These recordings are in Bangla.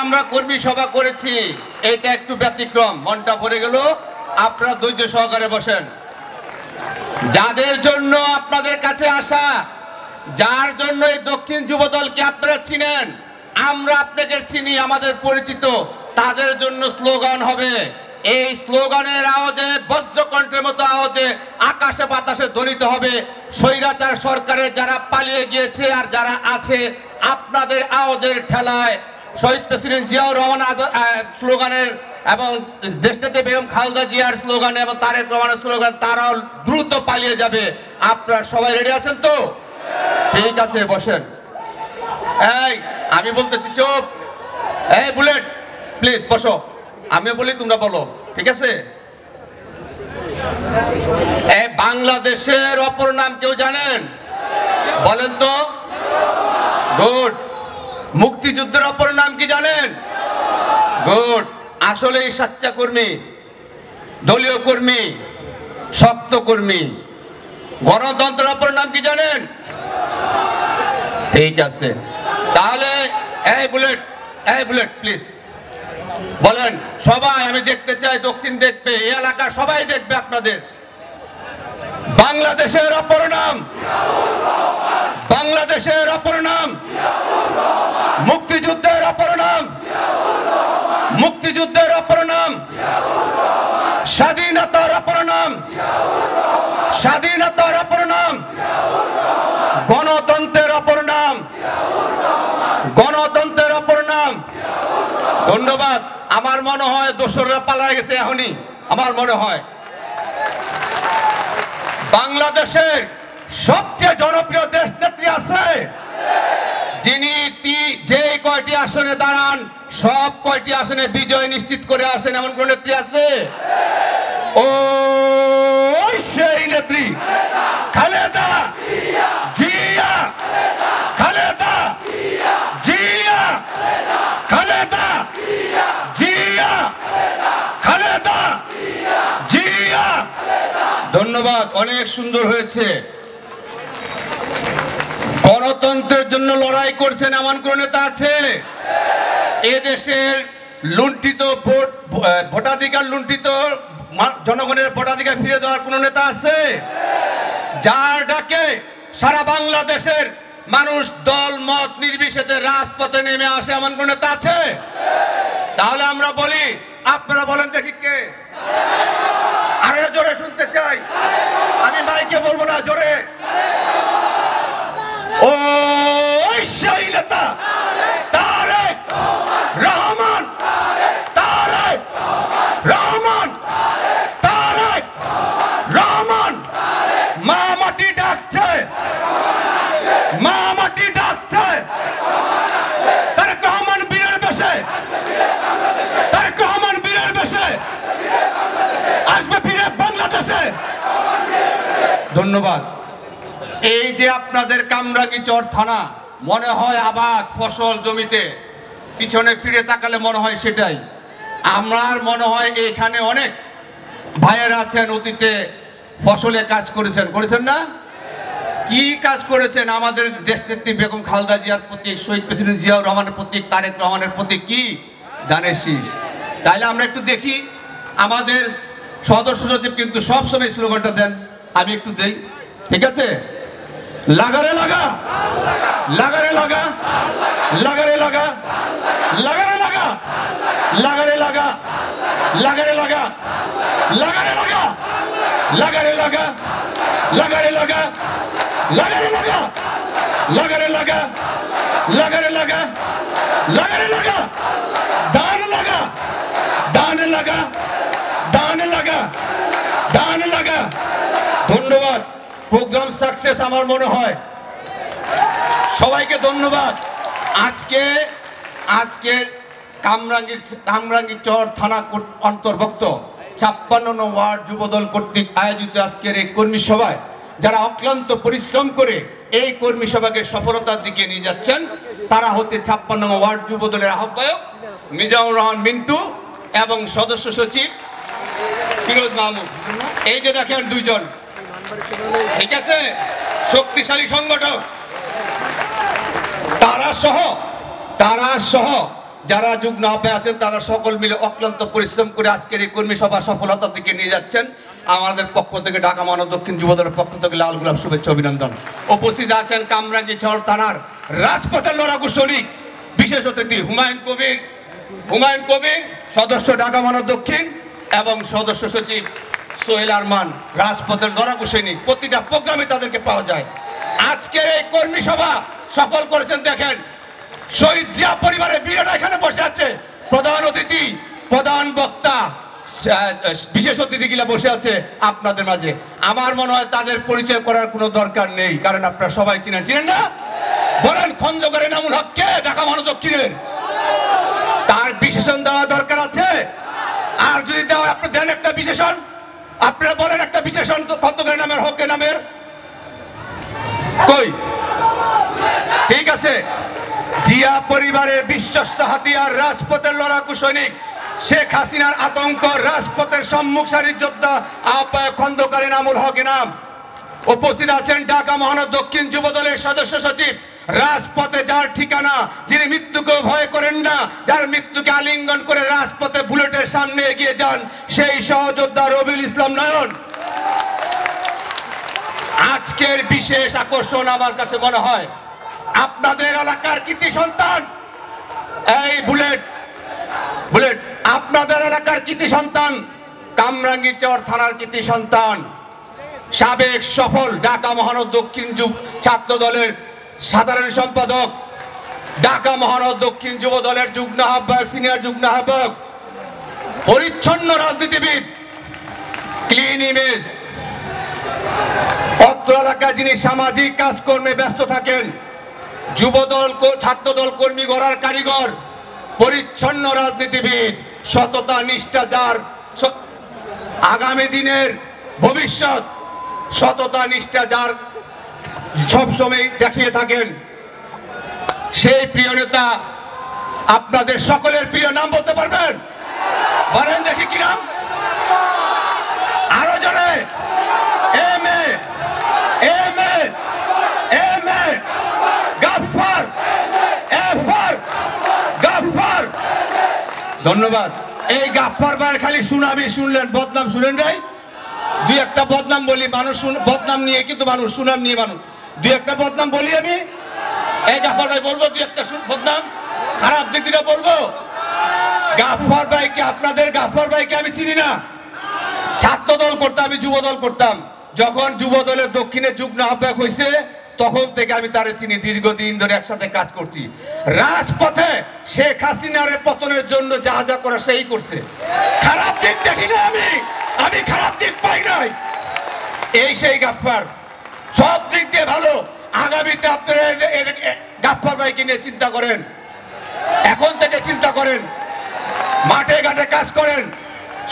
আমরা কর্মী সভা করেছি, এটা একটু ব্যতিক্রম, মনটা ভরে গেল। আপনারা ধৈর্য সহকারে বসেন। যাদের জন্য আপনাদের কাছে আসা, যার জন্য এই দক্ষিণ যুবদলকে আপনারা চিনেন, আমরা আপনাকে চিনি, আমাদের পরিচিত, তাদের জন্য স্লোগান হবে। এই স্লোগানের আওয়াজে, বজ্রকণ্ঠের মতো আওয়াজে আকাশে বাতাসে ধ্বনিত হবে। স্বৈরাচার সরকারের যারা পালিয়ে গিয়েছে আর যারা আছে, আপনাদের আওয়াজের ঠেলায় শহীদ প্রেসিডেন্ট জিয়াউর রহমান স্লোগানের এবং দেশনেত্রী বেগম খালেদা জিয়ার স্লোগানে এবং তারেক রহমানের স্লোগান, তারাও দ্রুত পালিয়ে যাবে। আপনারা সবাই রেডি আছেন তো? ঠিক আছে, বসেন। এই আমি বলতেছি চুপ। এই বুলেট, প্লিজ বসো। আমি বলি তোমরা বলো, ঠিক আছে? এই বাংলাদেশের অপর নাম কেউ জানেন? বলেন তো। গুড। মুক্তিযুদ্ধের অপর নাম কি জানেন? গুড। আসলে এই সাচ্চা কর্মী, দলীয় কর্মী, শক্ত কর্মী। গণতন্ত্রের অপর নাম কি জানেন? ঠিক আছে, তাহলে এই বুলেট প্লিজ বলেন সবাই। আমি দেখতে চাই, দক্ষিণ দেখবে, এই এলাকার সবাই দেখবে আপনাদের। বাংলাদেশের অপর নাম, বাংলাদেশের অপর নাম, মুক্তিযুদ্ধের অপর নাম, মুক্তিযুদ্ধের অপর নাম, স্বাধীনতার অপর নাম, স্বাধীনতার অপর নাম, গণতন্ত্রের অপর নাম, গণতন্ত্রের অপর নাম। ধন্যবাদ। আমার মনে হয় দোসররা পালায় গেছে এখনই, আমার মনে হয়। বাংলাদেশের সবচেয়ে জনপ্রিয় দেশ নেত্রী আছে, যিনি যে কয়টি আসনে দাঁড়ান সব কয়টি আসনে বিজয় নিশ্চিত করে আসেন, এমন কোন নেত্রী আছে? ও সেই নেত্রী খালেদা জিয়া, খালেদা জিয়া, খালেদা জিয়া, খালেদা জিয়া। ধন্যবাদ, অনেক সুন্দর হয়েছে। গণতন্ত্রের জন্য লড়াই করছেন এমন কোন নেতা আছে? এদেশের লুণ্ঠিত ভোটাধিকার, লুণ্ঠিত জনগণের ভোটাধিকার ফিরে দেওয়ার কোন নেতা আছে? যার ডাকে সারা বাংলাদেশের মানুষ দল মত নির্বিশেষে রাজপথে নেমে আসে, এমন কোন নেতা আছে? তাহলে আমরা বলি, আপনারা বলেন দেখি কে? আরে জোরে শুনতে চাই, আমি মাইকে বলবো না, জোরে। ও সেই নেতা তারেক রহমান, তারেক রহমান, তারেক রহমান। মা মাটি ডাকছে, মা মাটি ডাকছে। তারেক রহমান বীরের বেশে, তারেক রহমান বীরের বেশে আসবে ফিরে বাংলাদেশে। ধন্যবাদ। এই যে আপনাদের কামরাঙ্গীরচর থানা, মনে হয় আবাদ ফসল জমিতে, পিছনে ফিরে তাকালে মনে হয় সেটাই। আমার মনে হয় এখানে অনেক ভাইয়েরা আছেন, অতীতে ফসলে কাজ করেছেন না? কি কাজ করেছেন? আমাদের দেশনেত্রী বেগম খালেদা জিয়ার প্রতীক, শহীদ প্রেসিডেন্ট জিয়াউর রহমানের প্রতীক, তারেক রহমানের প্রতীক কি? ধানের শীষ। তাইলে আমরা একটু দেখি, আমাদের সদস্য সচিব কিন্তু সবসময় স্লোগানটা দেন, আমি একটু দেই, ঠিক আছে? লাগারে লাগা, লাগারে লাগা, লাগারে লাগা, লাগারে লাগা, লাগারে লাগা, লাগারে লাগা, লাগারে লাগা, লাগারে লাগা, লাগারে লাগা, লাগারে লাগা, লাগারে লাগা, লাগারে লাগা, লাগারে লাগা, দান লাগা, দান লাগা, দান লাগা, দান লাগা। ধন্যবাদ। প্রোগ্রাম সাকসেস আমার মনে হয়। সবাইকে ধন্যবাদ। আজকে কামরাঙ্গীরচর থানা অন্তর্ভুক্ত 56 নং ওয়ার্ড যুবদল কর্তৃক আয়োজিত আজকের এই কর্মী সভায় যারা অক্লান্ত পরিশ্রম করে এই কর্মী সভাকে সফলতার দিকে নিয়ে যাচ্ছেন, তারা হচ্ছে 56 নং ওয়ার্ড যুবদলের আহ্বায়ক মিজানুর রহমান মিন্টু এবং সদস্য সচিব ফিরোজ মাহমুদ। এই যে দেখেন দুইজন, ঠিক আছে, শক্তিশালী সংগঠক। তারা সহ যারা যুগ্ম আহ্বায়ক আছেন তারা সকল মিলে অক্লান্ত পরিশ্রম করে আজকের এই কর্মী সভা সফলতার দিকে নিয়ে যাচ্ছেন। আমাদের পক্ষ থেকে ঢাকা মহানগর দক্ষিণ যুবদলের পক্ষ থেকে লাল গোলাপ শুভেচ্ছা অভিনন্দন। উপস্থিত আছেন কামরাঙ্গীরচর থানার রাজপথের লড়াকু সৈনিক বিশেষ অতিথি হুমায়ুন কবির সদস্য ঢাকা মহানগর দক্ষিণ এবং সদস্য সচিব সোহেল আরমান রাজপথের লড়াকু সৈনিক। প্রতিটা প্রোগ্রামে তাদেরকে পাওয়া যায়। আজকের এই কর্মী সভা সফল করেছেন দেখেন শহীদ জিয়া পরিবারের বীরেরা এখানে বসে আছে, প্রধান অতিথি প্রধান বক্তা বিশেষ অতিথিগুলা বসে আছে আপনাদের মাঝে। আমার মনে হয় তাদের পরিচয় করার কোনো দরকার নেই, কারণ আপনারা সবাই চিনেন না? বলেন খন্দকার এনামুল হক কে ঢাকা মহানগর দক্ষিণের? তার বিশেষণ দেওয়া দরকার আছে? আর যদি দেওয়া আপনি দেন একটা বিশেষণ, আপনারা বলেন একটা বিশেষণ খন্দকার নামের হক নামের কই? ঠিক আছে, জিয়া পরিবারের বিশ্বস্ত হাতিয়ার রাজপথের লড়াকু সৈনিক শেখ হাসিনার আতঙ্ক রাজপথের সম্মুখ সারির যোদ্ধা আহ্বায়ক খন্দকার এনামুল হক এনাম। উপস্থিত আছেন ঢাকা মহানগর দক্ষিণ যুবদলের সদস্য সচিব রাজপথে যার ঠিকানা, যিনি মৃত্যুকে ভয় করেন না, যার মৃত্যুকে আলিঙ্গন করে রাজপথে বুলেটের সামনে এগিয়ে যান সেই সহযোদ্ধা রবিউল ইসলাম নয়ন। আজকের বিশেষ আকর্ষণ আমার কাছে মনে হয় আপনাদের এলাকার কৃতি সন্তান এই বুলেট আপনাদের এলাকার কৃতি সন্তান কামরাঙ্গীরচর থানার কৃতি সন্তান সাবেক সফল ঢাকা মহানগর দক্ষিণ ছাত্র দলের সাধারণ সম্পাদক, ঢাকা মহানগর দক্ষিণ যুব দলের যুগ্ম আহ্বায়ক, সিনিয়র যুগ্ম আহ্বায়ক, পরিচ্ছন্ন রাজনীতিবিদ, ক্লিন ইমেজ, অত্র এলাকায় যিনি সামাজিক কাজকর্মে ব্যস্ত থাকেন, যুবদল ছাত্রদল কর্মী গড়ার কারিগর, পরিচ্ছন্ন রাজনীতিবিদ, সততা নিষ্ঠা যার আগামী দিনের ভবিষ্যৎ, সততা নিষ্ঠা যার সবসময় দেখিয়ে থাকেন সেই প্রিয় নেতা আপনাদের সকলের প্রিয় নাম বলতে পারবেন? বলেন দেখি কি নাম? আরো জোরে। গাফফার। ধন্যবাদ। এই গাফফার ভাই খালি সুনামি শুনলেন, বদনাম শুনেন নাই? দুই একটা বদনাম বলি, মানুষ বদনাম নিয়ে কিন্তু মানুষ সুনাম নিয়ে মানুষ। দুই একটা বদনাম বলি আমি, এই গাফফার ভাই বলবো দুই একটা বদনাম খারাপ দিক দিয়ে বলবো। গাফফার ভাইকে, আপনাদের গাফফার ভাইকে আমি চিনি না। ছাত্র দল করতাম, আমি যুব দল করতাম। যখন যুব দলের দক্ষিণে যুগ্ম আহ্বায়ক হয়েছে তখন থেকে আমি তারে চিনি, দীর্ঘদিন ধরে একসাথে কাজ করছি। রাজপথে শেখ হাসিনার পতনের জন্য যা যা করে সেই করছে। খারাপ দিক দেখি না আমি খারাপ দিক পাই নাই। এই সেই গাফফার, সব দিক দিয়ে ভালো। আগামীতে আপনারা গাফফার ভাইকে নিয়ে চিন্তা করেন, এখন থেকে চিন্তা করেন, মাঠে ঘাটে কাজ করেন,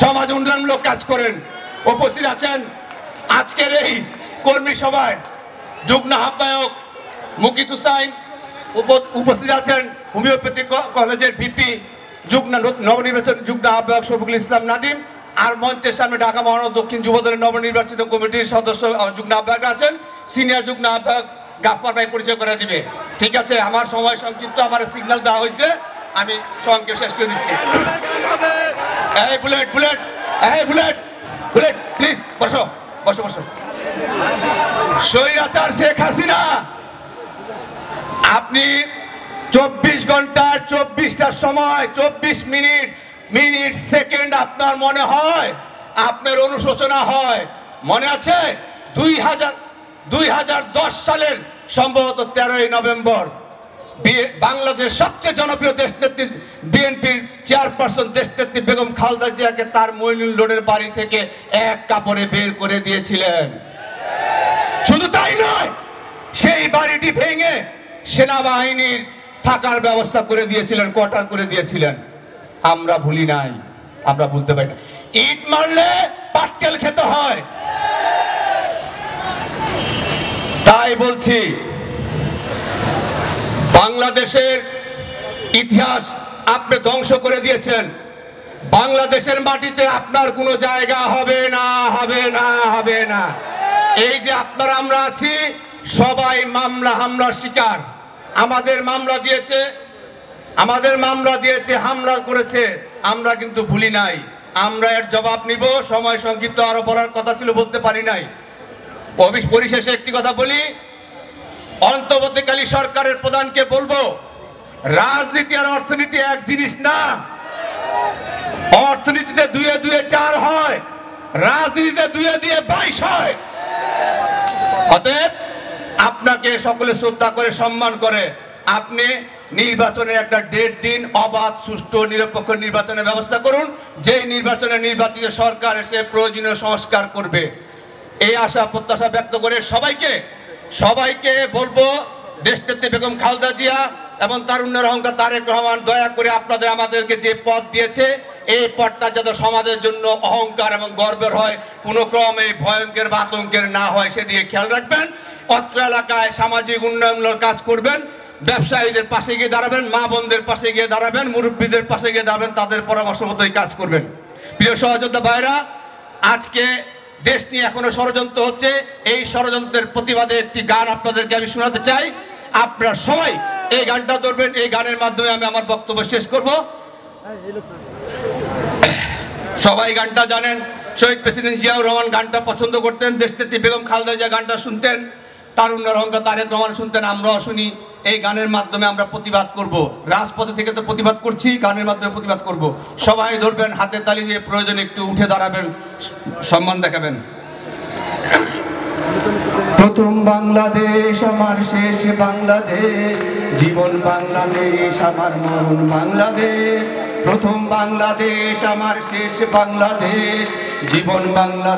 সমাজ উন্নয়নমূলক কাজ করেন। উপস্থিত আছেন আজকের এই কর্মী সভায় যুগ্ম আহ্বায়ক মুকিত হুসাইন, উপস্থিত আছেন হোমিওপ্যাথি কলেজের ভিপি নবনির্বাচিত যুগ্ম আহ্বায়ক শফিকুল ইসলাম নাদিম, আর মঞ্চের সামনে ঢাকা মহানগর দক্ষিণ যুবদলের নবনির্বাচিত কমিটির সদস্য যুগ্ম আহ্বায়ক আছেন। সিনিয়র যুগ্ম আহ্বায়ক গাফফার ভাই পরিচয় করে দিবে। ঠিক আছে, আমার সময় সংক্ষিপ্ত, আমার সিগন্যাল দেওয়া হয়েছে, আমি সংক্ষেপ শেষ করে দিচ্ছি। এই বুলেট প্লিজ বসো। স্বৈরাচার শেখ হাসিনা, আপনি 24 ঘন্টার 24টার সময় 24 মিনিট সেকেন্ড আপনার মনে হয়, আপনার অনুশোচনা হয়। মনে আছে 2010 সালের সম্ভবত 13ই নভেম্বর বাংলাদেশের সবচেয়ে জনপ্রিয় দেশনেত্রী বিএনপির চেয়ারপারসন দেশনেত্রী বেগম খালেদা জিয়াকে তার মইনুল রোডের বাড়ি থেকে এক কাপড়ে বের করে দিয়েছিলেন। শুধু তাই নয়, সেই বাড়িটি ভেঙে সেনাবাহিনীর থাকার ব্যবস্থা করে দিয়েছিলেন, কোয়ার্টার করে দিয়েছিলেন। আমরা ভুলি নাই, আমরা ভুলতে পারি না। ইট মারলে পাটকেল খেতে হয়। তাই বলছি, বাংলাদেশের ইতিহাস আপনি ধ্বংস করে দিয়েছেন। বাংলাদেশের মাটিতে আপনার কোনো জায়গা হবে না। এই যে আপনারা আমরা আছি সবাই মামলা হামলার শিকার। আমাদের মামলা দিয়েছে আমাদের মামলা দিয়েছে, হামলা করেছে, আমরা কিন্তু ভুলি নাই। আমরা এর জবাব নিব। সময় সংক্ষিপ্ত, আরো বলার কথা ছিল, বলতে পারি নাই। পরিশেষে একটি কথা বলি, অন্তর্বর্তীকালীন সরকারের প্রধানকে বলবো, রাজনীতি আর অর্থনীতি এক জিনিস না। অর্থনীতিতে 2 এ 2 4 হয়, রাজনীতিতে 2 এ 2 22 হয়। অতএব আপনাকে সকলে শ্রদ্ধা করে, সম্মান করে আপনি নির্বাচনের একটা ডেট দিন, অবাধ সুষ্ঠু নিরপেক্ষ নির্বাচনের ব্যবস্থা করুন, যেই নির্বাচনে নির্বাচিত সরকার এসে প্রয়োজনীয় সংস্কার করবে। এই আশা প্রত্যাশা ব্যক্ত করে সবাইকে বলবো, দেশনেত্রী বেগম খালেদা জিয়া এবং তারুণ্যের অহংকার তারেক রহমান, দয়া করে আপনাদের আমাদেরকে যে পদ দিয়েছে, এই পদটা যাতে সমাজের জন্য অহংকার এবং গর্বের হয়, কোনো ক্রমে ভয়ঙ্কর বা আতঙ্কের না হয়, সেদিকে খেয়াল রাখবেন। অত্র এলাকায় সামাজিক উন্নয়নের কাজ করবেন, ব্যবসায়ীদের পাশে গিয়ে দাঁড়াবেন, মা বোনদের পাশে গিয়ে দাঁড়াবেন, মুরব্বীদের পাশে গিয়ে দাঁড়াবেন, তাদের পরামর্শ মতোই কাজ করবেন। প্রিয় সহযোদ্ধা ভাইরা, আজকে দেশ নিয়ে এখনো ষড়যন্ত্র হচ্ছে। এই ষড়যন্ত্রের প্রতিবাদে একটি গান আপনাদেরকে আমি শোনাতে চাই। আপনারা সবাই এই গানটা ধরবেন। এই গানের মাধ্যমে আমি আমার বক্তব্য শেষ করব। সবাই গানটা জানেন। শহীদ প্রেসিডেন্ট জিয়াউর রহমান গানটা পছন্দ করতেন, দেশনেত্রী বেগম খালেদা জিয়া গানটা শুনতেন, তারুণ্যের অহংকার তারেক রহমান শুনতেন, আমরাও শুনি। এই গানের মাধ্যমে আমরা প্রতিবাদ করব। রাজপথে থেকে তো প্রতিবাদ করছি, গানের মাধ্যমে প্রতিবাদ করব। সবাই ধরবেন, হাতে তালি দিয়ে প্রয়োজনে একটু উঠে দাঁড়াবেন, সম্মান দেখাবেন। প্রথম বাংলাদেশ আমার শেষ বাংলাদেশ, জীবন বাংলাদেশ আমার মরণ বাংলাদেশ। প্রথম বাংলাদেশ আমার শেষ বাংলাদেশ, জীবন বাংলাদেশ।